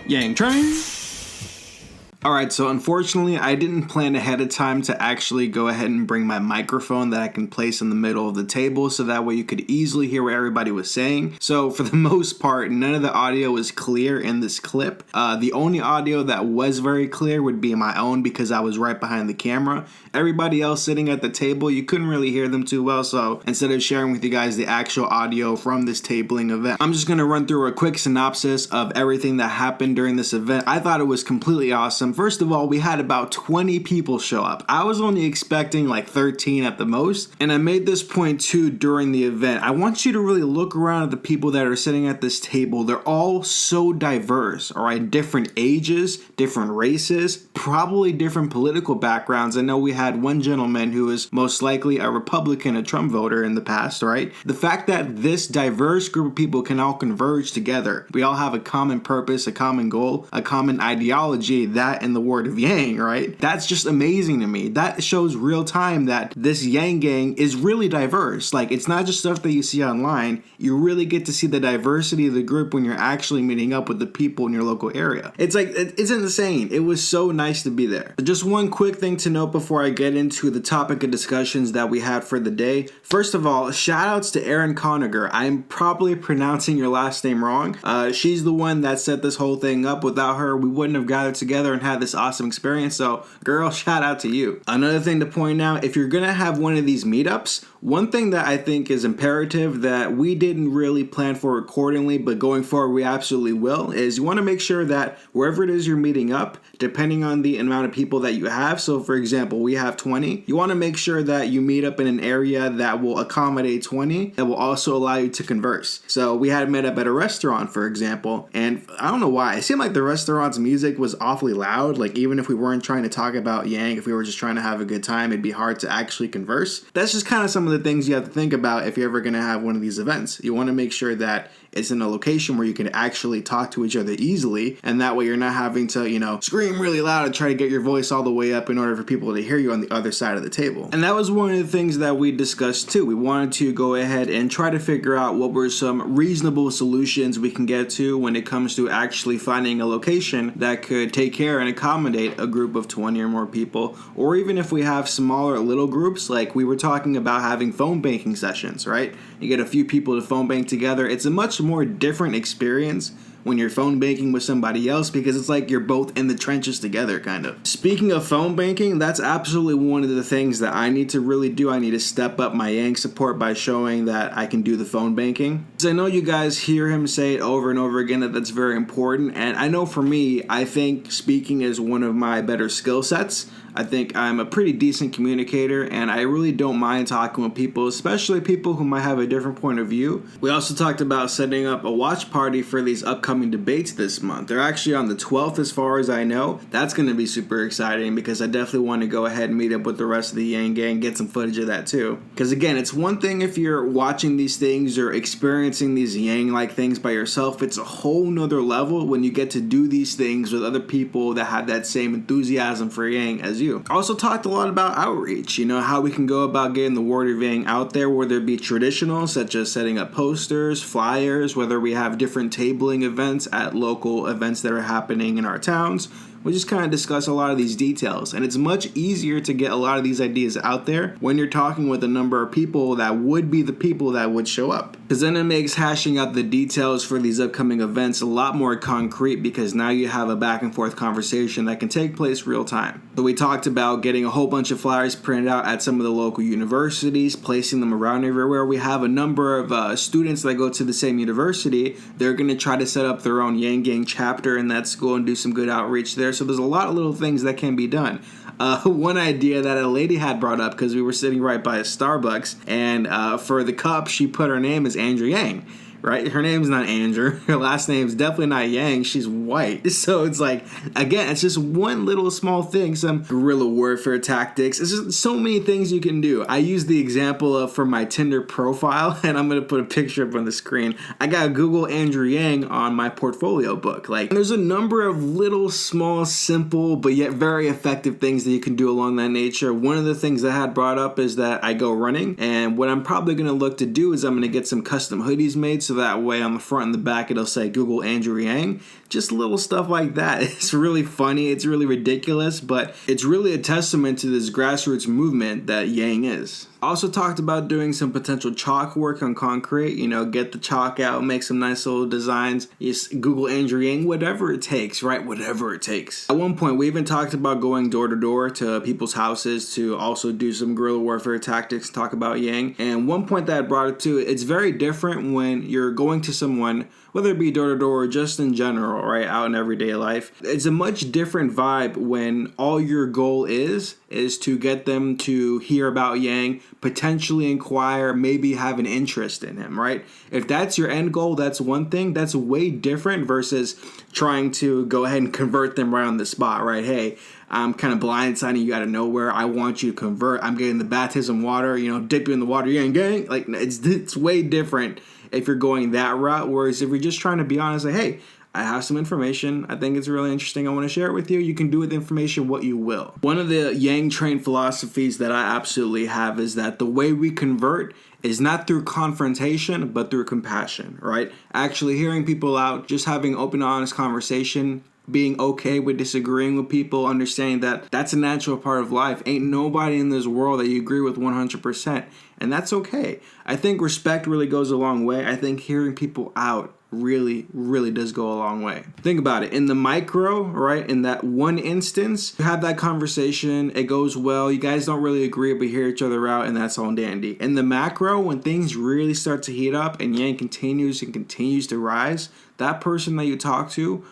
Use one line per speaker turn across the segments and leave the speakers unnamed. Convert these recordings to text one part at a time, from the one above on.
Yang train. Alright, so unfortunately I didn't plan ahead of time to actually go ahead and bring my microphone that I can place in the middle of the table so that way you could easily hear what everybody was saying. So for the most part, none of the audio was clear in this clip. The only audio that was very clear would be my own because I was right behind the camera. Everybody else sitting at the table, you couldn't really hear them too well, so instead of sharing with you guys the actual audio from this tabling event, I'm just going to run through a quick synopsis of everything that happened during this event. I thought it was completely awesome. First of all, we had about 20 people show up. I was only expecting like 13 at the most, and I made this point too during the event. I want you to really look around at the people that are sitting at this table. They're all so diverse, all right? Different ages, different races, probably different political backgrounds. I know we had one gentleman who is most likely a Republican, a Trump voter in the past, right? The fact that this diverse group of people can all converge together, we all have a common purpose, a common goal, a common ideology, that in the word of Yang, right? That's just amazing to me. That shows real time that this Yang Gang is really diverse. Like, it's not just stuff that you see online. You really get to see the diversity of the group when you're actually meeting up with the people in your local area. It's like, it's insane. It was so nice to be there. Just one quick thing to note before I get into the topic of discussions that we had for the day. First of all, shout outs to Erin Conager. I'm probably pronouncing your last name wrong. She's the one that set this whole thing up. Without her, we wouldn't have gathered together and had this awesome experience. So, girl, shout out to you. Another thing to point out, if you're gonna have one of these meetups, one thing that I think is imperative that we didn't really plan for accordingly, but going forward we absolutely will, is you want to make sure that wherever it is you're meeting up, depending on the amount of people that you have, so for example, we have 20, you want to make sure that you meet up in an area that will accommodate 20, that will also allow you to converse. So we had met up at a restaurant, for example, and I don't know why, it seemed like the restaurant's music was awfully loud. Like, even if we weren't trying to talk about Yang, if we were just trying to have a good time, it'd be hard to actually converse. That's just kind of some of the things you have to think about if you're ever going to have one of these events. You want to make sure that it's in a location where you can actually talk to each other easily, and that way you're not having to, scream really loud and try to get your voice all the way up in order for people to hear you on the other side of the table. And that was one of the things that we discussed too. We wanted to go ahead and try to figure out what were some reasonable solutions we can get to when it comes to actually finding a location that could take care and accommodate a group of 20 or more people, or even if we have smaller little groups, like we were talking about having phone banking sessions, right? You get a few people to phone bank together. It's a much more different experience when you're phone banking with somebody else because it's like you're both in the trenches together, kind of. Speaking of phone banking, that's absolutely one of the things that I need to really do. I need to step up my Yang support by showing that I can do the phone banking. Because I know you guys hear him say it over and over again that that's very important, and I know for me, I think speaking is one of my better skill sets. I think I'm a pretty decent communicator, and I really don't mind talking with people, especially people who might have a different point of view. We also talked about setting up a watch party for these upcoming debates this month. They're actually on the 12th as far as I know. That's going to be super exciting because I definitely want to go ahead and meet up with the rest of the Yang Gang, get some footage of that too. Because again, it's one thing if you're watching these things or experiencing these Yang-like things by yourself. It's a whole nother level when you get to do these things with other people that have that same enthusiasm for Yang as you. Also talked a lot about outreach, how we can go about getting the word of Yang out there, whether it be traditional, such as setting up posters, flyers, whether we have different tabling events at local events that are happening in our towns. We just kind of discuss a lot of these details, and it's much easier to get a lot of these ideas out there when you're talking with a number of people that would be the people that would show up. Because then it makes hashing out the details for these upcoming events a lot more concrete because now you have a back and forth conversation that can take place real time. So we talked about getting a whole bunch of flyers printed out at some of the local universities, placing them around everywhere. We have a number of students that go to the same university. They're going to try to set up their own Yang Gang chapter in that school and do some good outreach there. So there's a lot of little things that can be done. One idea that a lady had brought up, because we were sitting right by a Starbucks, and for the cup, she put her name as Andrew Yang. Right? Her name's not Andrew. Her last name's definitely not Yang. She's white. So it's like, again, it's just one little small thing, some guerrilla warfare tactics. It's just so many things you can do. I use the example of for my Tinder profile, and I'm going to put a picture up on the screen. I got Google Andrew Yang on my portfolio book. Like, there's a number of little, small, simple, but yet very effective things that you can do along that nature. One of the things I had brought up is that I go running, and what I'm probably going to look to do is I'm going to get some custom hoodies made. so that way on the front and the back it'll say Google Andrew Yang. Just little stuff like that. It's really funny, it's really ridiculous, but it's really a testament to this grassroots movement that Yang is. Also talked about doing some potential chalk work on concrete, get the chalk out, make some nice little designs, just Google Andrew Yang, whatever it takes, right? Whatever it takes. At one point, we even talked about going door to door to people's houses to also do some guerrilla warfare tactics, talk about Yang. And one point that I brought it to, it's very different when you're going to someone, whether it be door to door or just in general, right, out in everyday life. It's a much different vibe when all your goal is to get them to hear about Yang, potentially inquire, maybe have an interest in him, right? If that's your end goal, that's one thing. That's way different versus trying to go ahead and convert them right on the spot, right? Hey, I'm kind of blindsiding you out of nowhere. I want you to convert. I'm getting the baptism water, dip you in the water, yang gang. Like, it's way different if you're going that route. Whereas if you're just trying to be honest, like, hey, I have some information. I think it's really interesting. I want to share it with you. You can do with the information what you will. One of the Yang trained philosophies that I absolutely have is that the way we convert is not through confrontation, but through compassion, right? Actually hearing people out, just having open, honest conversation, being okay with disagreeing with people, understanding that that's a natural part of life. Ain't nobody in this world that you agree with 100%, and that's okay. I think respect really goes a long way. I think hearing people out really, really does go a long way. Think about it. In the micro, right, in that one instance, you have that conversation, it goes well, you guys don't really agree, but hear each other out, and that's all dandy. In the macro, when things really start to heat up and Yang continues to rise, that person that you talk to,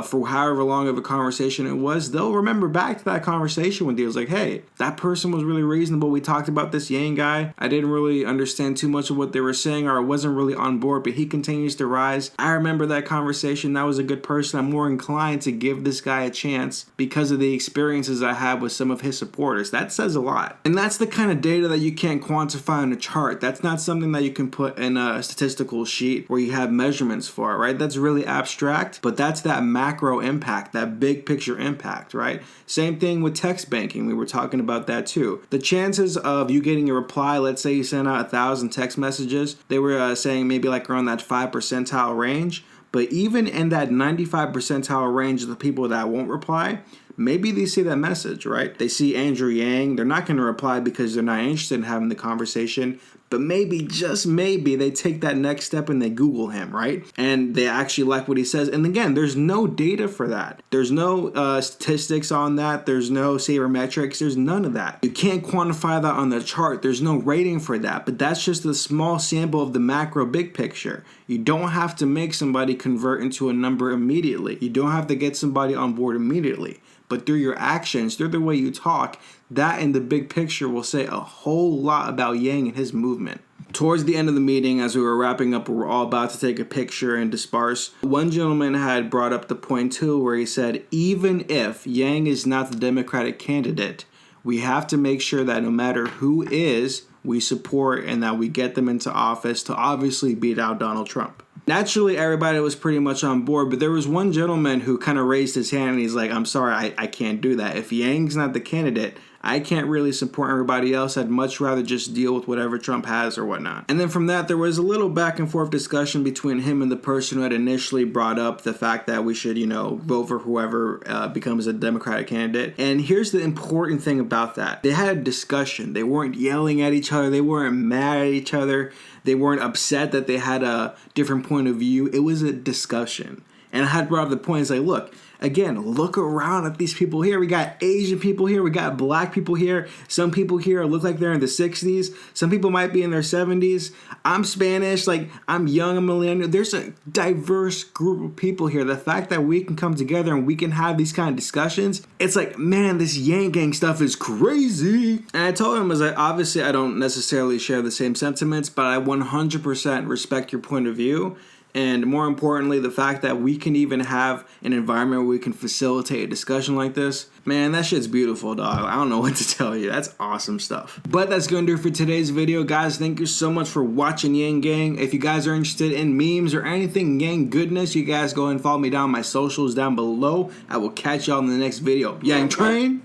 for however long of a conversation it was, they'll remember back to that conversation with you. It's like, hey, that person was really reasonable. We talked about this Yang guy. I didn't really understand too much of what they were saying, or I wasn't really on board, but he continues to rise. I remember that conversation. That was a good person. I'm more inclined to give this guy a chance because of the experiences I had with some of his supporters. That says a lot. And that's the kind of data that you can't quantify on a chart. That's not something that you can put in a statistical sheet where you have measurements for it, right? That's really abstract, but that's that macro impact, that big picture impact, right? Same thing with text banking. We were talking about that too. The chances of you getting a reply, let's say you sent out 1,000 text messages, they were saying maybe like around that 5 percentile range. But even in that 95 percentile range of the people that won't reply, maybe they see that message, right? They see Andrew Yang. They're not going to reply because they're not interested in having the conversation. But maybe, just maybe, they take that next step and they Google him, right? And they actually like what he says. And again, there's no data for that. There's no statistics on that. There's no sabermetrics. There's none of that. You can't quantify that on the chart. There's no rating for that. But that's just a small sample of the macro big picture. You don't have to make somebody convert into a number immediately. You don't have to get somebody on board immediately. But through your actions, through the way you talk, that in the big picture will say a whole lot about Yang and his movement. Towards the end of the meeting, as we were wrapping up, we were all about to take a picture and disperse. One gentleman had brought up the point too, where he said, even if Yang is not the Democratic candidate, we have to make sure that no matter who is, we support and that we get them into office to obviously beat out Donald Trump. Naturally, everybody was pretty much on board, but there was one gentleman who kind of raised his hand and he's like, I'm sorry, I can't do that. If Yang's not the candidate, I can't really support everybody else. I'd much rather just deal with whatever Trump has or whatnot. And then from that, there was a little back and forth discussion between him and the person who had initially brought up the fact that we should, vote for whoever becomes a Democratic candidate. And here's the important thing about that. They had a discussion. They weren't yelling at each other. They weren't mad at each other. They weren't upset that they had a different point of view. It was a discussion. And I had brought up the point, it's like, look around at these people here. We got Asian people here. We got black people here. Some people here look like they're in the 60s. Some people might be in their 70s. I'm Spanish. I'm young, I'm millennial. There's a diverse group of people here. The fact that we can come together and we can have these kind of discussions, it's like, man, this Yang Gang stuff is crazy. And I told him, obviously I don't necessarily share the same sentiments, but I 100% respect your point of view. And more importantly, the fact that we can even have an environment where we can facilitate a discussion like this, man, that shit's beautiful, dog. I don't know what to tell you. That's awesome stuff. But that's going to do it for today's video, guys. Thank you so much for watching Yang Gang. If you guys are interested in memes or anything Yang goodness, you guys go and follow me down my socials down below. I will catch y'all in the next video. Yang Train!